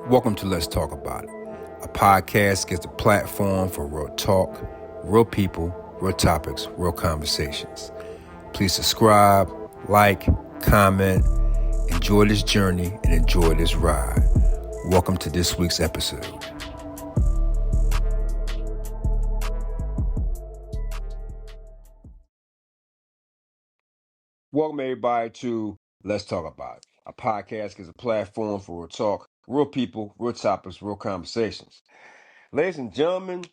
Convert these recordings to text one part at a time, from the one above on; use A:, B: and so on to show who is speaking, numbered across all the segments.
A: Welcome to Let's Talk About It. A podcast gives a platform for real talk, real people, real topics, real conversations. Please subscribe, like, comment, enjoy this journey, and enjoy this ride. Welcome to this week's episode. Welcome everybody to Let's Talk About It. A podcast gives a platform for real talk, real people, real topics, real conversations. Ladies and gentlemen,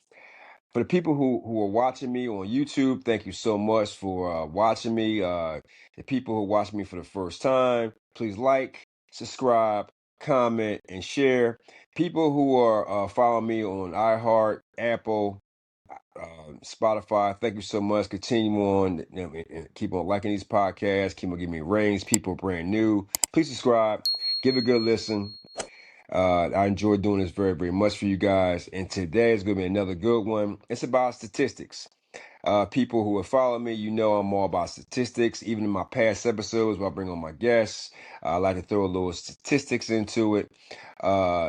A: for the people who are watching me on YouTube, thank you so much for watching me. The people who watch me for the first time, please like, subscribe, comment, and share. People who are following me on iHeart, Apple, Spotify, thank you so much. Continue on, and keep on liking these podcasts. Keep on giving me ratings. People brand new, please subscribe. Give it a good listen. I enjoy doing this very, very much for you guys. And today is going to be another good one. It's about statistics. People who have followed me, you know I'm all about statistics. Even in my past episodes where I bring on my guests, I like to throw a little statistics into it.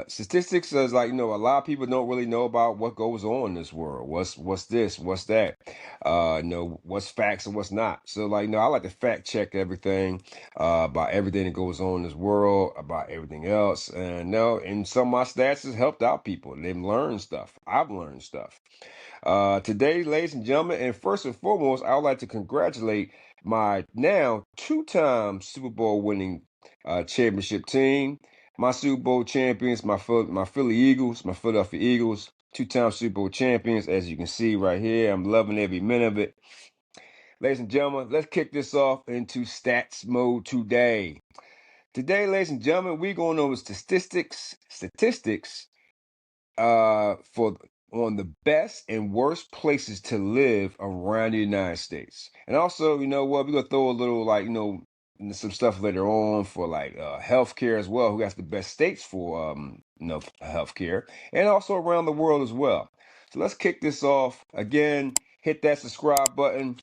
A: Statistics is like, a lot of people don't really know about what goes on in this world. What's this? What's that? What's facts and what's not. So I like to fact check everything about everything that goes on in this world, about everything else. And some of my stats has helped out people. They've learned stuff. I've learned stuff. Today, ladies and gentlemen, and first and foremost, I would like to congratulate my now two-time Super Bowl winning championship team. My Super Bowl champions, my Philly Eagles, my Philadelphia Eagles, two-time Super Bowl champions. As you can see right here, I'm loving every minute of it. Ladies and gentlemen, let's kick this off into stats mode today. Today, ladies and gentlemen, we're going over statistics for on the best and worst places to live around the United States. And also, you know what, we're gonna throw a little some stuff later on for healthcare as well. Who has the best states for healthcare, and also around the world as well. So let's kick this off. Again, hit that subscribe button.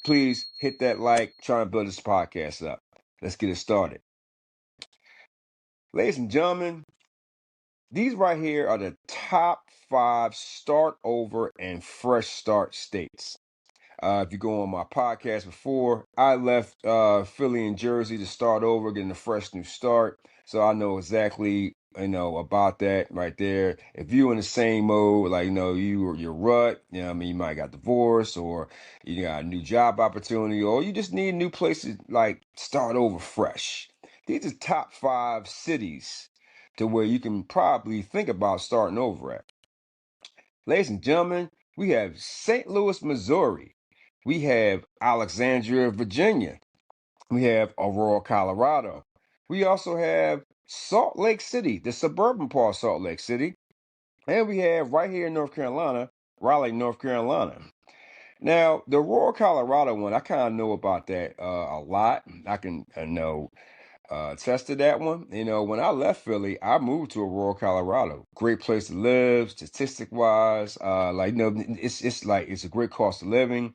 A: Please hit that like, try and build this podcast up. Let's get it started. Ladies and gentlemen, these right here are the top 5 start over and fresh start states. If you go on my podcast before, I left Philly and Jersey to start over, getting a fresh new start. So I know exactly, about that right there. If you're in the same mode, you're rut, you might got divorced, or you got a new job opportunity, or you just need a new place to start over fresh. These are top 5 cities to where you can probably think about starting over at. Ladies and gentlemen, we have St. Louis, Missouri. We have Alexandria, Virginia. We have Aurora, Colorado. We also have Salt Lake City, the suburban part of Salt Lake City. And we have right here in North Carolina, Raleigh, North Carolina. Now, the Aurora, Colorado one, I kind of know about that a lot. I can know tested that one. When I left Philly, I moved to Aurora, Colorado. Great place to live, statistic wise. It's a great cost of living.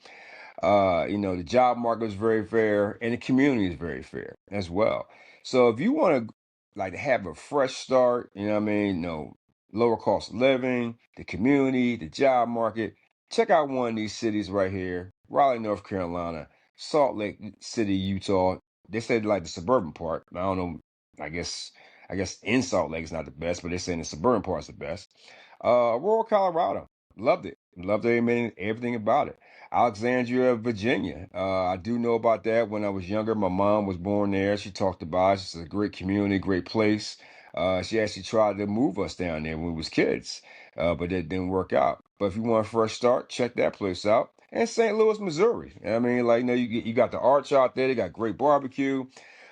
A: The job market is very fair, and the community is very fair as well. So if you want to have a fresh start, lower cost of living, the community, the job market, check out one of these cities right here: Raleigh, North Carolina, Salt Lake City, Utah. They said the suburban part. I don't know. I guess in Salt Lake is not the best, but they're saying the suburban part is the best. Rural Colorado, loved it. Loved everything about it. Alexandria, Virginia. I do know about that. When I was younger, my mom was born there. She talked about it. It's a great community, great place. She actually tried to move us down there when we was kids, but that didn't work out. But if you want a fresh start, check that place out. And St. Louis, Missouri. I mean, you got the arch out there. They got great barbecue.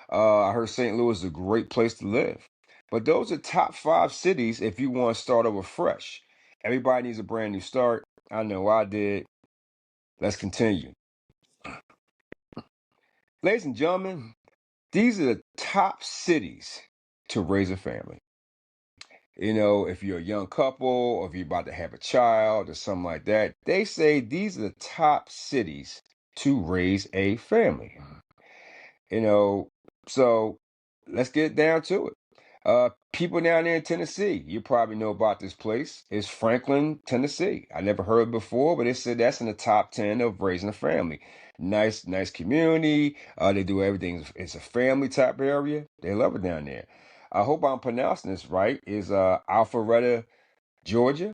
A: I heard St. Louis is a great place to live. But those are top 5 cities if you want to start over fresh. Everybody needs a brand new start. I know I did. Let's continue. Ladies and gentlemen, these are the top cities to raise a family. If you're a young couple or if you're about to have a child or something like that, they say these are the top cities to raise a family. So let's get down to it. People down there in Tennessee, you probably know about this place. It's Franklin, Tennessee. I never heard before, but it said that's in the top 10 of raising a family. Nice community. They do everything. It's a family type area. They love it down there. I hope I'm pronouncing this right. Is Alpharetta, Georgia.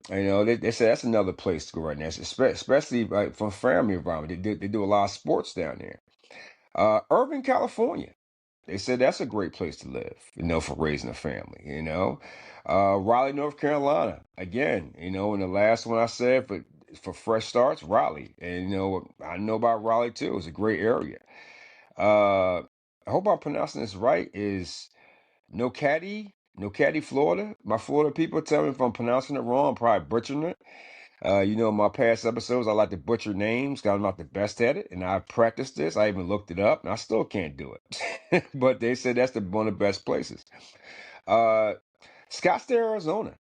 A: They say that's another place to go right now, especially like for family environment. They do a lot of sports down there. Irvine, California. They said that's a great place to live, for raising a family. Raleigh, North Carolina. Again, and the last one I said for fresh starts, Raleigh. And I know about Raleigh too. It's a great area. I hope I'm pronouncing this right. Is Nocati, Florida. My Florida people tell me if I'm pronouncing it wrong, I'm probably butchering it. My past episodes, I like to butcher names 'cause I'm not the best at it. And I've practiced this. I even looked it up and I still can't do it. But they said that's one of the best places. Uh, Scottsdale, Arizona.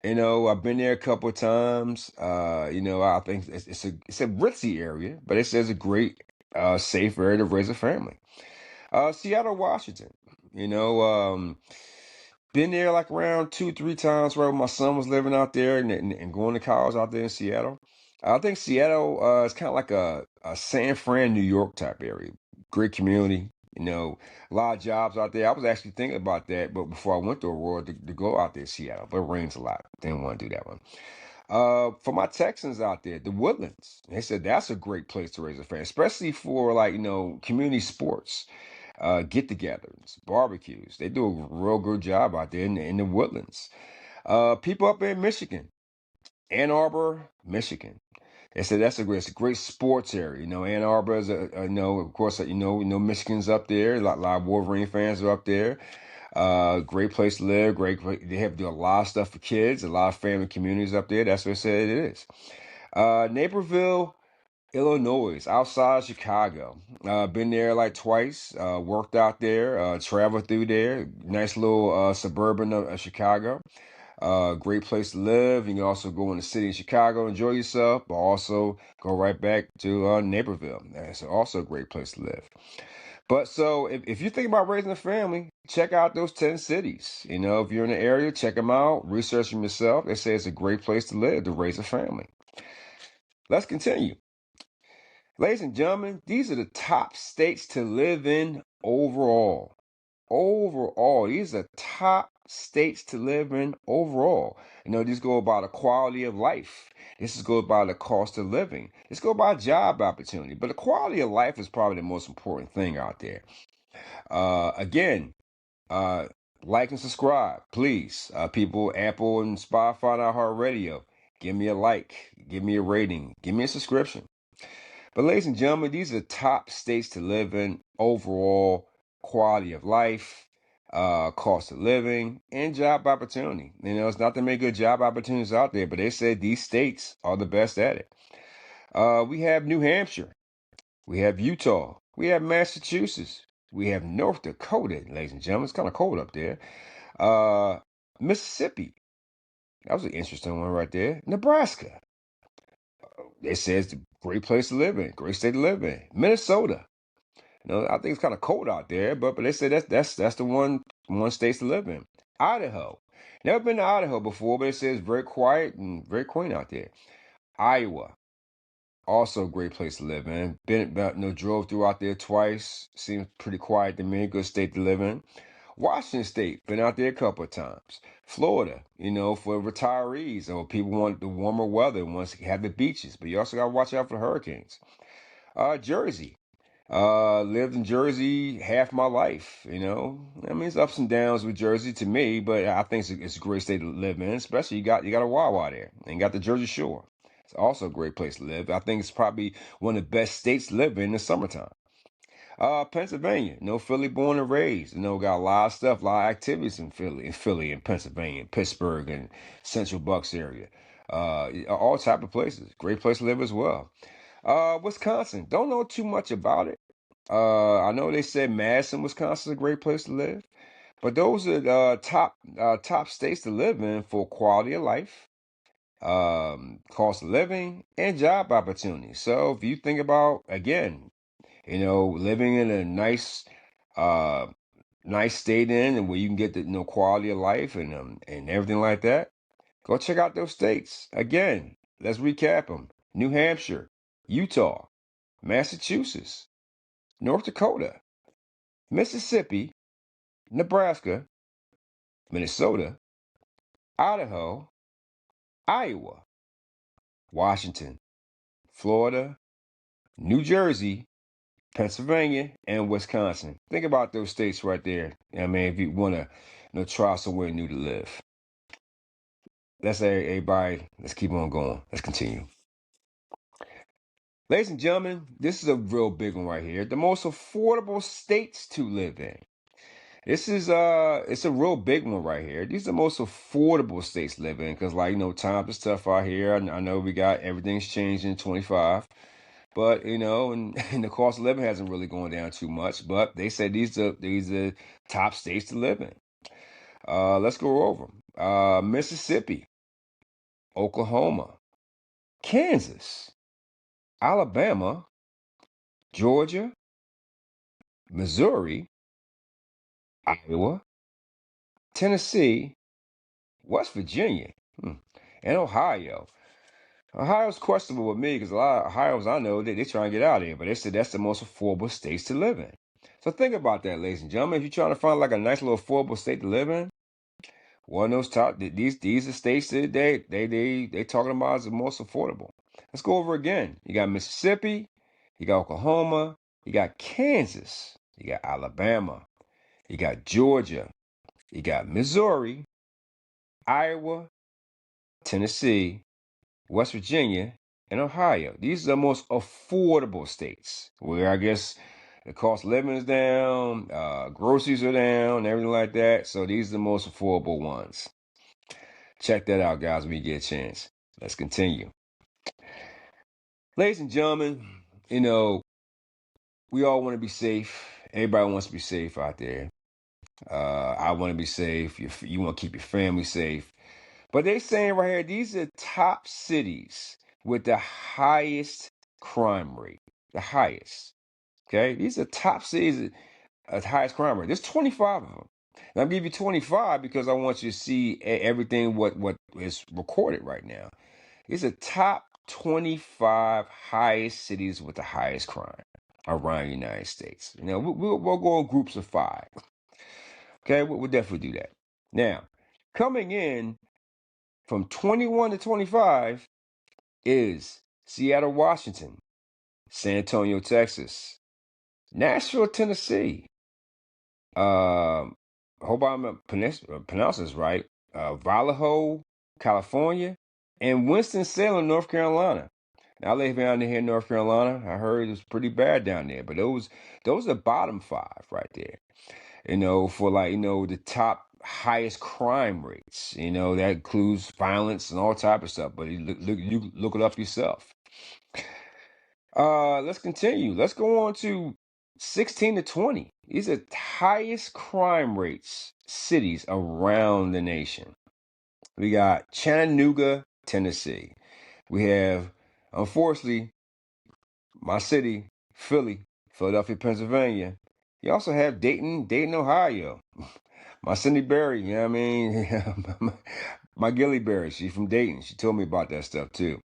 A: I've been there a couple of times. I think it's a ritzy area, but it says a great, safe area to raise a family. Seattle, Washington. You know, um, Been there like around 2, 3 times where my son was living out there and going to college out there in Seattle. I think Seattle is kind of like a San Fran, New York type area. Great community, a lot of jobs out there. I was actually thinking about that, but before I went to Aurora to go out there to Seattle, but it rains a lot. Didn't want to do that one. For my Texans out there, the Woodlands, they said that's a great place to raise a family, especially for like, community sports, get-togethers, barbecues. They do a real good job out there in the Woodlands. People up in Michigan, Ann Arbor, Michigan. They said it's a great sports area. Ann Arbor is of course, Michigan's up there. A lot of Wolverine fans are up there. Great place to live. Great. They have do a lot of stuff for kids. A lot of family communities up there. That's what it said it is. Naperville, Illinois, outside Chicago. Been there like twice. Worked out there. Traveled through there. Nice little suburban of Chicago. Great place to live. You can also go in the city of Chicago, enjoy yourself, but also go right back to Naperville. That's also a great place to live. But so if you think about raising a family, check out those 10 cities. If you're in the area, check them out, research them yourself. They say it's a great place to live, to raise a family. Let's continue. Ladies and gentlemen, these are the top states to live in overall. Overall, these are top states to live in overall. These go about the quality of life. This is go about the cost of living. This go about job opportunity. But the quality of life is probably the most important thing out there. Again, uh, like and subscribe, please. People, Apple and Spotify and iHeartRadio, give me a like, give me a rating, give me a subscription. But ladies and gentlemen, these are the top states to live in overall quality of life, cost of living, and job opportunity. It's not that many good job opportunities out there, but they said these states are the best at it. We have New Hampshire. We have Utah. We have Massachusetts. We have North Dakota, ladies and gentlemen. It's kind of cold up there. Uh, Mississippi. That was an interesting one right there. Nebraska. It says a great place to live in, great state to live in. Minnesota. I think it's kind of cold out there, but they say that's the one state to live in. Idaho. Never been to Idaho before, but it says very quiet and very clean out there. Iowa. Also a great place to live in. Drove through out there twice. Seems pretty quiet to me. Good state to live in. Washington State, been out there a couple of times. Florida, for retirees or people want the warmer weather, wants to have the beaches, but you also got to watch out for hurricanes. Jersey, lived in Jersey half my life. It's ups and downs with Jersey to me, but I think it's a great state to live in. Especially you got a Wawa there and you got the Jersey Shore. It's also a great place to live. I think it's probably one of the best states to live in the summertime. Pennsylvania, Philly born and raised. Got a lot of stuff, a lot of activities in Philly and Pennsylvania, and Pittsburgh and Central Bucks area. All type of places. Great place to live as well. Wisconsin, don't know too much about it. I know they said Madison, Wisconsin is a great place to live, but those are top states to live in for quality of life, cost of living, and job opportunities. So if you think about again, living in a nice, uh, nice state in and where you can get the quality of life and everything like that, go check out those states. Again, let's recap them. New Hampshire, Utah, Massachusetts, North Dakota, Mississippi, Nebraska, Minnesota, Idaho, Iowa, Washington, Florida, New Jersey, Pennsylvania, and Wisconsin. Think about those states right there. I mean, if you want to try somewhere new to live. Let's say everybody, let's keep on going. Let's continue. Ladies and gentlemen, this is a real big one right here. The most affordable states to live in. This is it's a real big one right here. These are the most affordable states to live in because times is tough out here. I know we got everything's changed in 25. But and the cost of living hasn't really gone down too much. But they said these are top states to live in. Let's go over 'em. Mississippi, Oklahoma, Kansas, Alabama, Georgia, Missouri, Iowa, Tennessee, West Virginia, and Ohio. Ohio's questionable with me because a lot of Ohio's I know they trying to get out of here, but they said that's the most affordable states to live in. So think about that, ladies and gentlemen. If you're trying to find like a nice little affordable state to live in, one of those these are states that they talking about as the most affordable. Let's go over again. You got Mississippi, you got Oklahoma, you got Kansas, you got Alabama, you got Georgia, you got Missouri, Iowa, Tennessee, West Virginia, and Ohio. These are the most affordable states where I guess the cost of living is down, groceries are down, everything like that. So these are the most affordable ones. Check that out, guys, when you get a chance. Let's continue. Ladies and gentlemen, we all want to be safe. Everybody wants to be safe out there. I want to be safe. You want to keep your family safe. But they saying right here, these are top cities with the highest crime rate. The highest. Okay? These are top cities at the highest crime rate. There's 25 of them. And I'll give you 25 because I want you to see everything what is recorded right now. These are top 25 highest cities with the highest crime around the United States. We'll go in groups of 5. Okay? We'll definitely do that. Now, coming in from 21 to 25 is Seattle, Washington, San Antonio, Texas, Nashville, Tennessee. Hope I'm pronouncing this right. Vallejo, California, and Winston-Salem, North Carolina. Now, I live down here in North Carolina. I heard it was pretty bad down there, but those are the bottom 5 right there. For the top highest crime rates. That includes violence and all type of stuff. But you look it up yourself. Let's continue. Let's go on to 16 to 20. These are highest crime rates cities around the nation. We got Chattanooga, Tennessee. We have, unfortunately, my city, Philadelphia, Pennsylvania. You also have Dayton, Ohio. My Cindy Berry, you know what I mean? My Gilly Berry, she's from Dayton. She told me about that stuff too.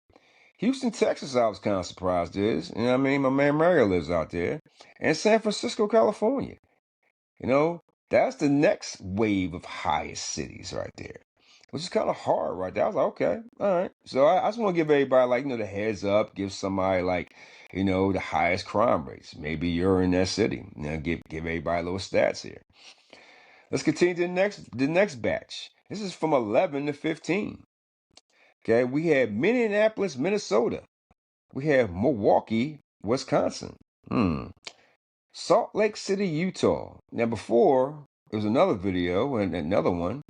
A: Houston, Texas, I was kind of surprised is. You know what I mean? My man Mario lives out there. And San Francisco, California. That's the next wave of highest cities right there. Which is kind of hard right there. I was like, okay, all right. So I just want to give everybody the heads up, give somebody the highest crime rates. Maybe you're in that city. Give everybody little stats here. Let's continue to the next batch. This is from 11 to 15. Okay, we have Minneapolis, Minnesota. We have Milwaukee, Wisconsin. Salt Lake City, Utah. Now before there was another video and another one.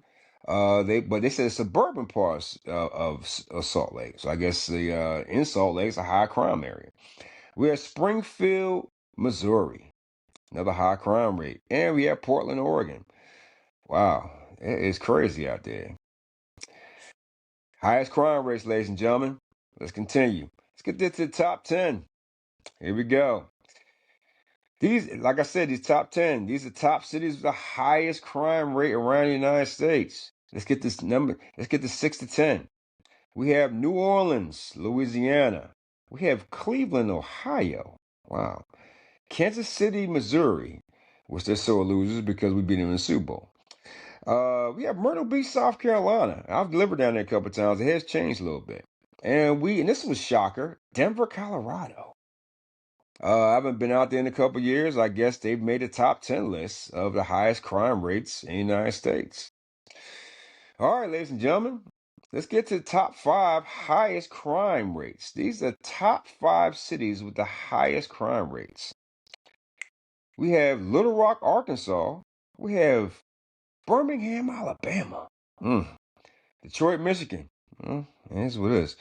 A: They said suburban parts of Salt Lake. So I guess the in Salt Lake is a high crime area. We have Springfield, Missouri, another high crime rate, and we have Portland, Oregon. Wow, it's crazy out there. Highest crime rates, ladies and gentlemen. Let's continue. Let's get to the top 10. Here we go. These, like I said, these top 10, these are top cities with the highest crime rate around the United States. Let's get this number. Let's get the 6 to 10. We have New Orleans, Louisiana. We have Cleveland, Ohio. Wow. Kansas City, Missouri, which they're sore losers because we beat them in the Super Bowl. We have Myrtle Beach, South Carolina. I've delivered down there a couple times. It has changed a little bit. And this was shocker, Denver, Colorado. I haven't been out there in a couple years. I guess they've made a top 10 list of the highest crime rates in the United States. All right, ladies and gentlemen, let's get to the top 5 highest crime rates. These are top 5 cities with the highest crime rates. We have Little Rock, Arkansas. We have Birmingham, Alabama. Detroit, Michigan. That's what it is.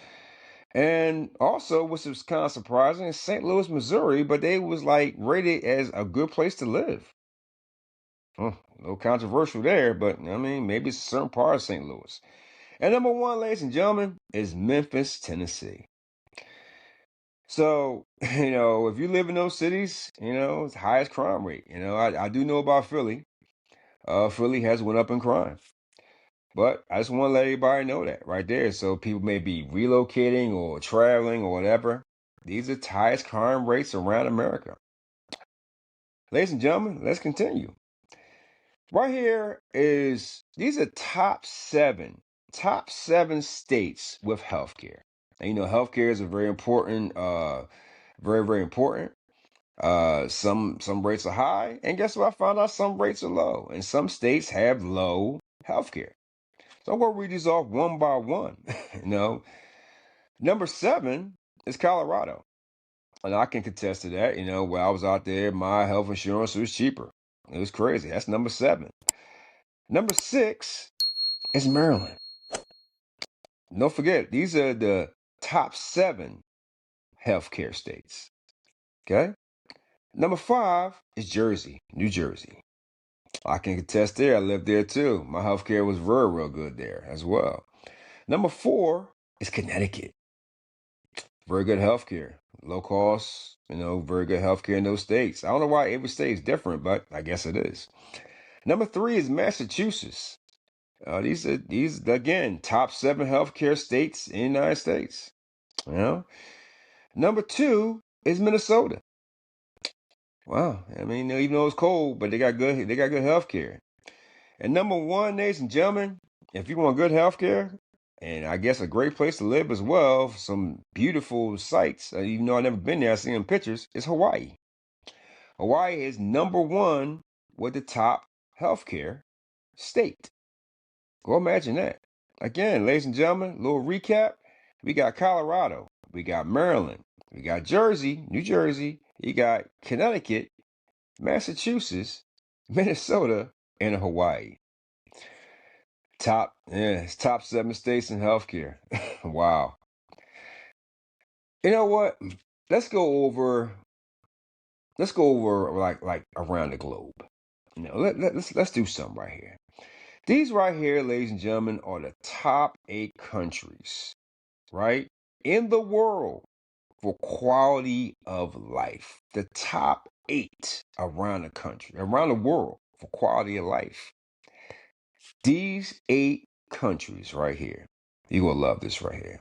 A: And also, which was kind of surprising, is St. Louis, Missouri, but they was like rated as a good place to live. A little controversial there, but I mean, maybe it's a certain part of St. Louis. And number 1, ladies and gentlemen, is Memphis, Tennessee. So, if you live in those cities, it's the highest crime rate. I do know about Philly. Philly has went up in crime. But I just want to let everybody know that right there. So people may be relocating or traveling or whatever. These are the highest crime rates around America. Ladies and gentlemen, let's continue. Right here is, these are top seven states with healthcare. And healthcare is a very important, very, very important. Some rates are high, and guess what? I found out some rates are low, and some states have low healthcare. So I'm gonna read these off one by one. Number 7 is Colorado, and I can contest to that. When I was out there, my health insurance was cheaper. It was crazy. That's number 7. Number 6 is Maryland. Don't forget, these are the top 7 healthcare states. Okay. Number 5 is Jersey, New Jersey. I can contest there. I lived there too. My healthcare was very, real good there as well. Number 4 is Connecticut. Very good healthcare, low cost, very good healthcare in those states. I don't know why every state is different, but I guess it is. Number 3 is Massachusetts. These again top 7 healthcare states in the United States. Number 2 is Minnesota. Wow, I mean, even though it's cold, but they got good healthcare. And number 1, ladies and gentlemen, if you want good healthcare, and I guess a great place to live as well, some beautiful sights, even though I've never been there, I've seen pictures, is Hawaii. Hawaii is number 1 with the top healthcare state. Go imagine that. Again, ladies and gentlemen, little recap. We got Colorado, we got Maryland, we got Jersey, New Jersey, you got Connecticut, Massachusetts, Minnesota, and Hawaii. It's top 7 states in healthcare. Wow. You know what? Let's go over like around the globe. Let's do something right here. These right here, ladies and gentlemen, are the top 8 countries, right, in the world for quality of life. The top 8 around the world for quality of life. These 8 countries right here. You're going to love this right here.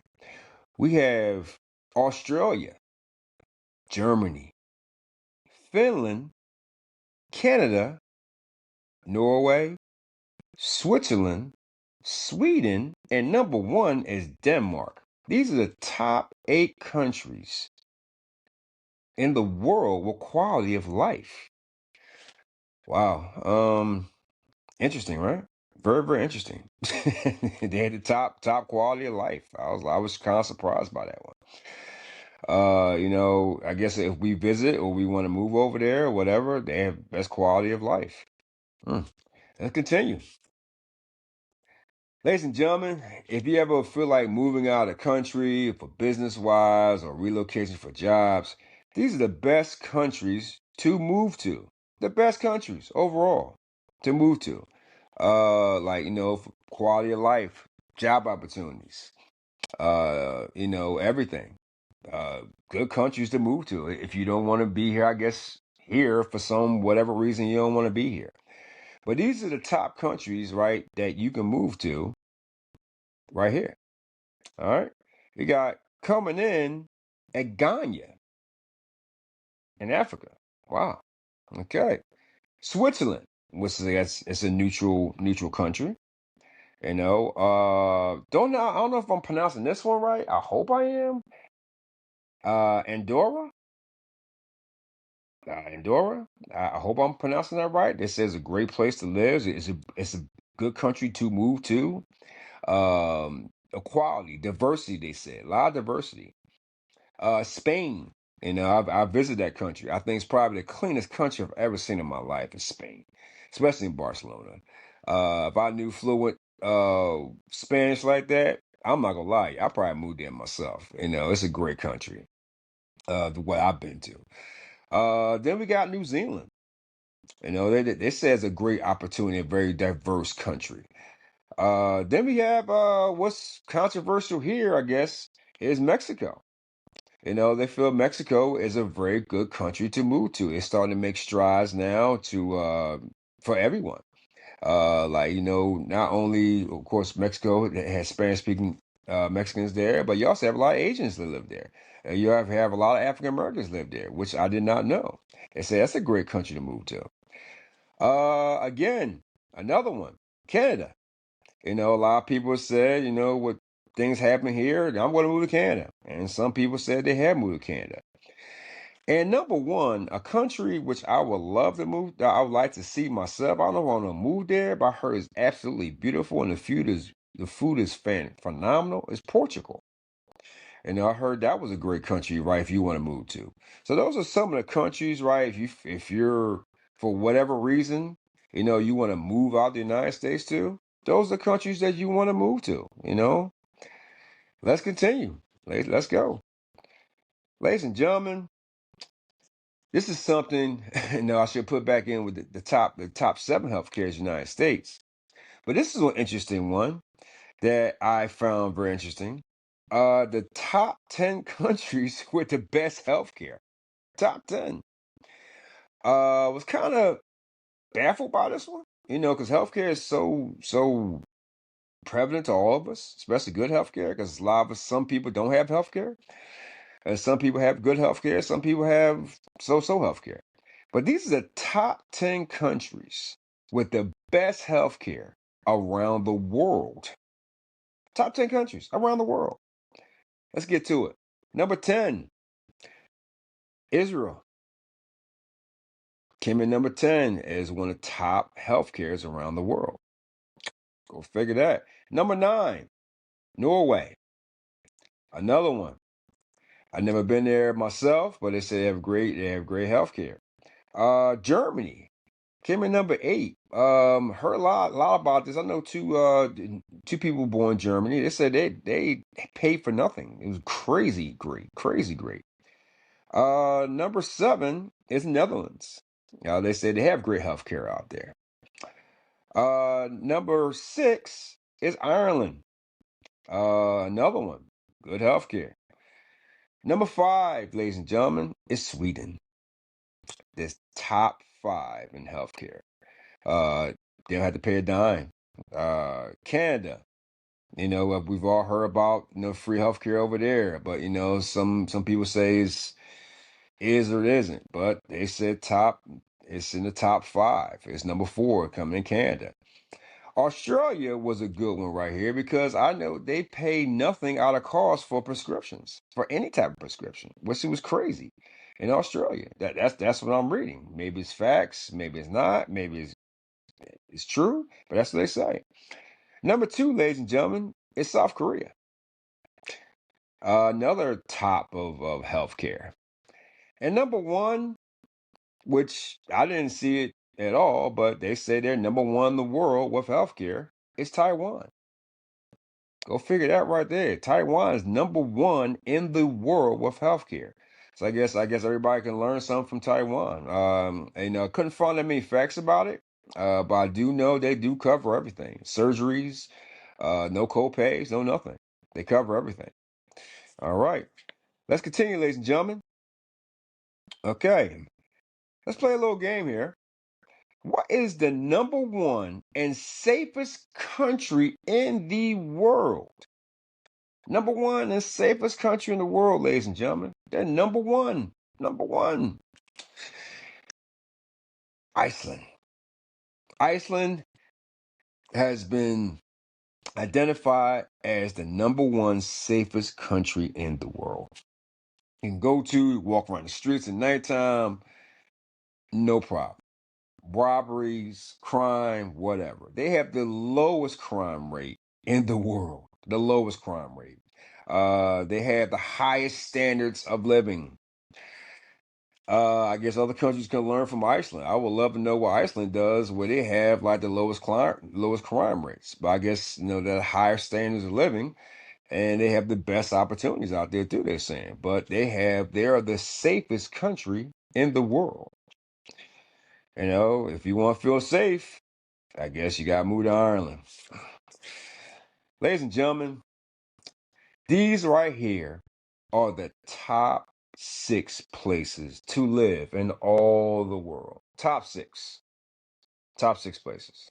A: We have Australia, Germany, Finland, Canada, Norway, Switzerland, Sweden, and number 1 is Denmark. These are the top 8 countries in the world with quality of life. Wow. Interesting, right? Very, very interesting. They had the top quality of life. I was kind of surprised by that one. I guess if we visit or we want to move over there or whatever, they have best quality of life. Let's continue. Ladies and gentlemen, if you ever feel like moving out of the country for business wise or relocation for jobs, these are the best countries to move to. The best countries overall to move to. For quality of life, job opportunities, everything. Good countries to move to. If you don't want to be here, I guess here for some whatever reason you don't want to be here. But these are the top countries, right, that you can move to right here. All right. We got coming in at Ghana in Africa. Wow. Okay. Switzerland, which is I guess it's a neutral country. I don't know if I'm pronouncing this one right. I hope I am. Andorra. Andorra. I hope I'm pronouncing that right. This is a great place to live. It's a good country to move to. Equality, diversity. They said a lot of diversity. Spain. I visited that country. I think it's probably the cleanest country I've ever seen in my life is Spain, especially in Barcelona. If I knew fluent Spanish like that, I'm not gonna lie, I probably moved there myself. It's a great country. The way I've been to. Then we got New Zealand. They say it's a great opportunity, a very diverse country. Then we have what's controversial here, I guess, is Mexico. They feel Mexico is a very good country to move to. It's starting to make strides now to for everyone. Not only, of course, Mexico has Spanish speaking Mexicans there, but you also have a lot of Asians that live there. You have a lot of African Americans live there, which I did not know. They say that's a great country to move to. Again, another one, Canada. A lot of people said, what things happen here, I'm going to move to Canada. And some people said they have moved to Canada. And number one, a country which I would love to move, I would like to see myself. I don't want to move there, but I heard it's absolutely beautiful and the food is phenomenal. Is Portugal. And I heard that was a great country, right? If you want to move to. So those are some of the countries, right? If you're for whatever reason, you want to move out the United States to, those are countries that you want to move to. Let's continue. Let's go. Ladies and gentlemen, this is something I should put back in with the top seven healthcare in the United States. But this is an interesting one that I found very interesting. The top 10 countries with the best healthcare. Top 10. Was kind of baffled by this one, because healthcare is so prevalent to all of us, especially good healthcare, because a lot of us, some people don't have healthcare. And some people have good healthcare, some people have so-so healthcare. But these are the top 10 countries with the best healthcare around the world. Top 10 countries around the world. Let's get to it. Number 10, Israel. Came in number 10 as one of the top healthcares around the world. Go figure that. Number 9, Norway. Another one. I've never been there myself, but they say they have great healthcare. Germany came in number 8. Heard a lot about this. I know two people born in Germany. They said they paid for nothing. It was crazy great, crazy great. Number 7 is Netherlands. They say they have great healthcare out there. Number 6 is Ireland. Another one, good healthcare. Number 5, ladies and gentlemen, is Sweden. This top 5 in healthcare. They don't have to pay a dime. Canada, we've all heard about free healthcare over there, but some people say is or it isn't. But they said it's in the top 5. It's number 4 coming in Canada. Australia was a good one right here because I know they pay nothing out of cost for prescriptions, for any type of prescription, which was crazy in Australia. That's what I'm reading. Maybe it's facts, maybe it's not, maybe it's true, but that's what they say. Number 2, ladies and gentlemen, is South Korea. Another top of healthcare. And number 1, which I didn't see it at all, but they say they're number 1 in the world with healthcare, is Taiwan. Go figure that right there. Taiwan is number 1 in the world with healthcare. So I guess everybody can learn something from Taiwan. Couldn't find that many facts about it, but I do know they do cover everything. Surgeries, no co-pays, no nothing. They cover everything. All right. Let's continue, ladies and gentlemen. Okay. Let's play a little game here. What is the number one and safest country in the world? Number one and safest country in the world, ladies and gentlemen. They're number one. Number one. Iceland. Iceland has been identified as the number one safest country in the world. You can go to, walk around the streets at nighttime, no problem. Robberies, crime, whatever. They have the lowest crime rate in the world. The lowest crime rate. They have the highest standards of living. I guess other countries can learn from Iceland. I would love to know what Iceland does, where they have like the lowest crime rates. But I guess the higher standards of living, and they have the best opportunities out there too. They're saying, but they are the safest country in the world. If you want to feel safe, I guess you got to move to Ireland. Ladies and gentlemen, these right here are the top 6 places to live in all the world. Top 6. Top 6 places.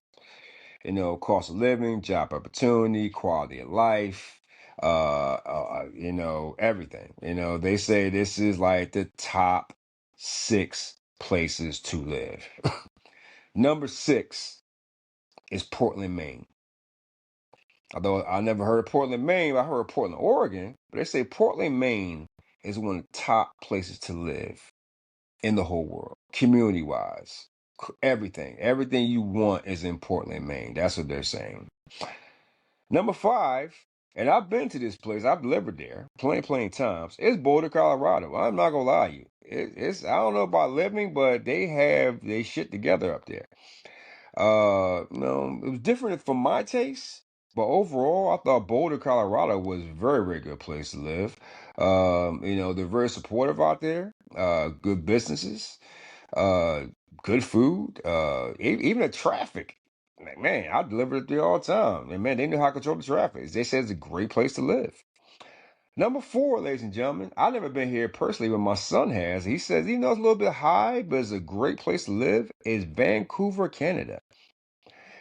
A: Cost of living, job opportunity, quality of life, everything. They say this is like the top 6 places to live. Number 6 is Portland, Maine. Although I never heard of Portland, Maine, I heard of Portland, Oregon. But they say Portland, Maine is one of the top places to live in the whole world, community-wise. Everything you want is in Portland, Maine. That's what they're saying. Number 5, and I've been to this place. I've lived there plenty times. It's Boulder, Colorado. I'm not gonna lie to you. It's I don't know about living, but they have they shit together up there. No, it was different for my taste, but overall, I thought Boulder, Colorado was a very good place to live. They're very supportive out there. Good businesses, uh, good food, even the traffic. Like, man, I delivered it there all the time. And man, they knew how to control the traffic. They said it's a great place to live. Number 4, ladies and gentlemen, I've never been here personally, but my son has. He says, it's a little bit high, but it's a great place to live, is Vancouver, Canada.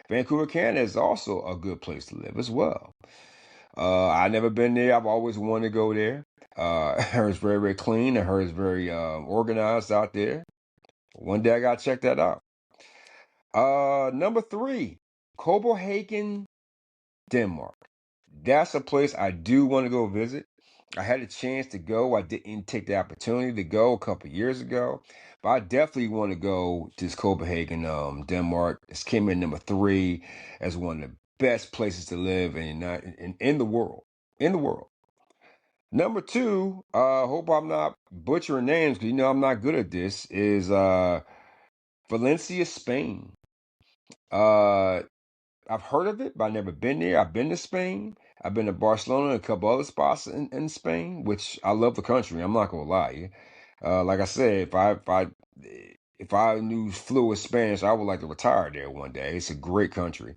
A: Vancouver, Canada is also a good place to live as well. I've never been there. I've always wanted to go there. I heard it's very clean. I heard it's very organized out there. One day I got to check that out. Number 3, Copenhagen, Denmark. That's a place I do want to go visit. I had a chance to go. I didn't take the opportunity to go a couple years ago, but I definitely want to go to Copenhagen, Denmark. This came in number 3 as one of the best places to live in the world. In the world. Number 2, hope I'm not butchering names because I'm not good at this, is Valencia, Spain. I've heard of it, but I've never been there. I've been to Spain. I've been to Barcelona and a couple other spots in Spain, which I love the country. I'm not gonna lie. Like I said, if I knew fluent Spanish, I would like to retire there one day. It's a great country,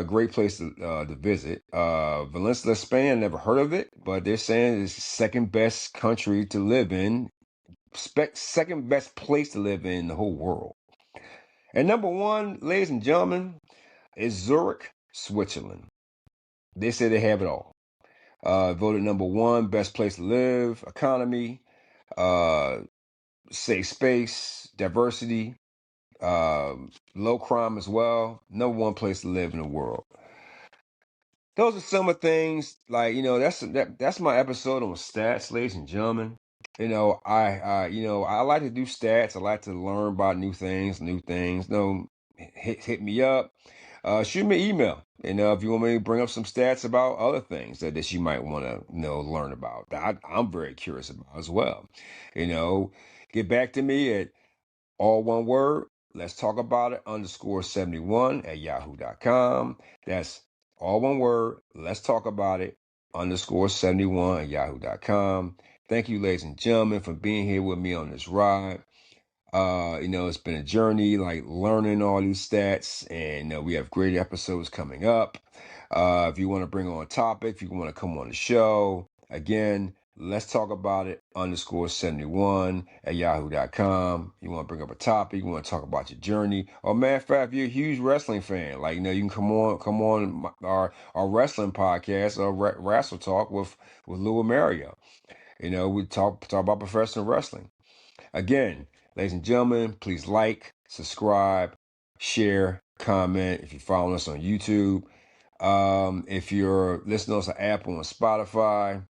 A: great place to visit. Valencia, Spain. I never heard of it, but they're saying it's the second best country to live in, second best place to live in the whole world. And number 1, ladies and gentlemen, is Zurich, Switzerland. They say they have it all. Voted number 1, best place to live, economy, safe space, diversity, low crime as well. Number 1 place to live in the world. Those are some of the things, like, that's my episode on stats, ladies and gentlemen. I like to do stats. I like to learn about new things. Hit me up. Shoot me an email. If you want me to bring up some stats about other things that you might want to learn about, that I'm very curious about as well. Get back to me at all one word. Let's talk about it _71 at yahoo.com. That's all one word. Let's talk about it _71 at yahoo.com. Thank you, ladies and gentlemen, for being here with me on this ride. It's been a journey, like learning all these stats, and we have great episodes coming up. If you want to bring on a topic, if you want to come on the show, again, Let's talk about it _71 at yahoo.com. You want to bring up a topic, you want to talk about your journey, or matter of fact, if you're a huge wrestling fan, like, you can come on our wrestling podcast, or Wrestle Talk with Lou and Mario. We talk about professional wrestling. Again, ladies and gentlemen, please like, subscribe, share, comment if you're following us on YouTube. If you're listening to us on Apple and Spotify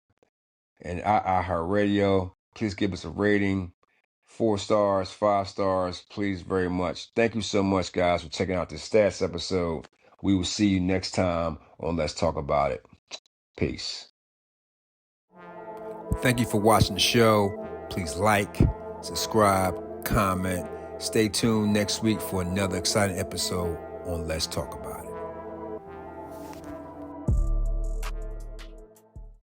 A: and iHeartRadio, please give us a rating. 4 stars, 5 stars, please very much. Thank you so much, guys, for checking out this stats episode. We will see you next time on Let's Talk About It. Peace. Thank you for watching the show. Please like, subscribe, comment. Stay tuned next week for another exciting episode on Let's Talk About It.